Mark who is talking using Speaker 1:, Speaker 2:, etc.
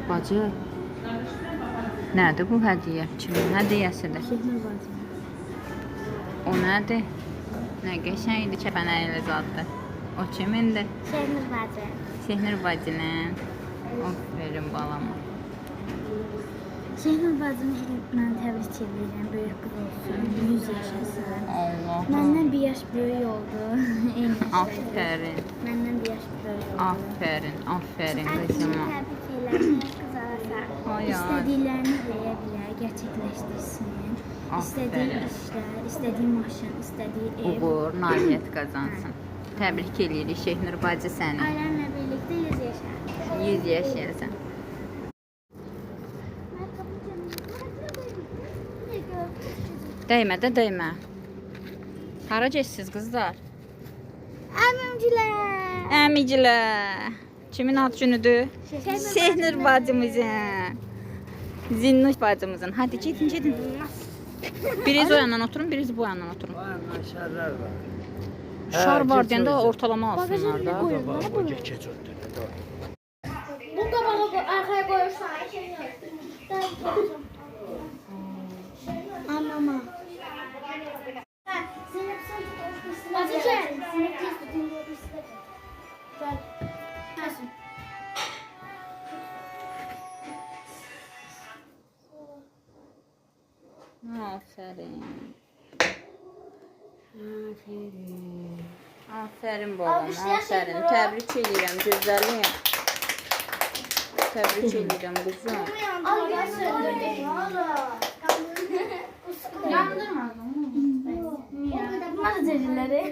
Speaker 1: Bacı. Nədir bu hədiyyə? Kimin hədiyyəsidir?
Speaker 2: Şehnur bacım.
Speaker 1: O nədir? Nə qəşəngdir, kəpənəkli zaddır. O kimindir?
Speaker 2: Şehnur bacı.
Speaker 1: Sehnur bacının. Aferin balama.
Speaker 2: Şehnur bacımı mən təbrik edirəm. Böyük qız olsun. 100 yaşasın.
Speaker 1: Allah.
Speaker 2: Məndən bir yaş böyük oldu. Eyni yaşdaydı.
Speaker 1: Aferin.
Speaker 2: Məndən bir yaş böyük oldu.
Speaker 1: Aferin. Aferin qızıma.
Speaker 2: Təbrik edirəm. Qız alasa.
Speaker 1: Ay, ay.
Speaker 2: İstədiklərini eləyə bilər, gerçəkləşdirsin. İstədiyi
Speaker 1: Aferin.
Speaker 2: işlər, istədiyi maşın, istədiyi ev.
Speaker 1: Uğur, nailiyyət qazansın. Təbrik edirik Şehnur bacı səni.
Speaker 2: Ailəmlə birlikdə 100 yaşa.
Speaker 1: 100 yaşayarsan. Dəymə də dəymə. Hara getsiniz qızlar?
Speaker 2: Əmimcilər.
Speaker 1: Əmicilər. Kimin ad günüdür? Sehnur bacımızın. Zinnuş bacımızın. Hadi gidin gidin. Biriz o yandan oturun, biriz bu yandan oturun.
Speaker 3: Şarlar var.
Speaker 1: Şar var deyəndə ortalama alsınlar da.
Speaker 2: Bu qabağı arxaya qoyursan. Anlama. Bacı gəl. Gəl. Gəlsin.
Speaker 1: Aferin. Aferin balam, aferin. Təbrik edirəm gözəlim. Təbrik edirəm qızım.
Speaker 2: Al gəl söndürdük. Yandırmadın mı? Niyə? Bunlar cəciləri.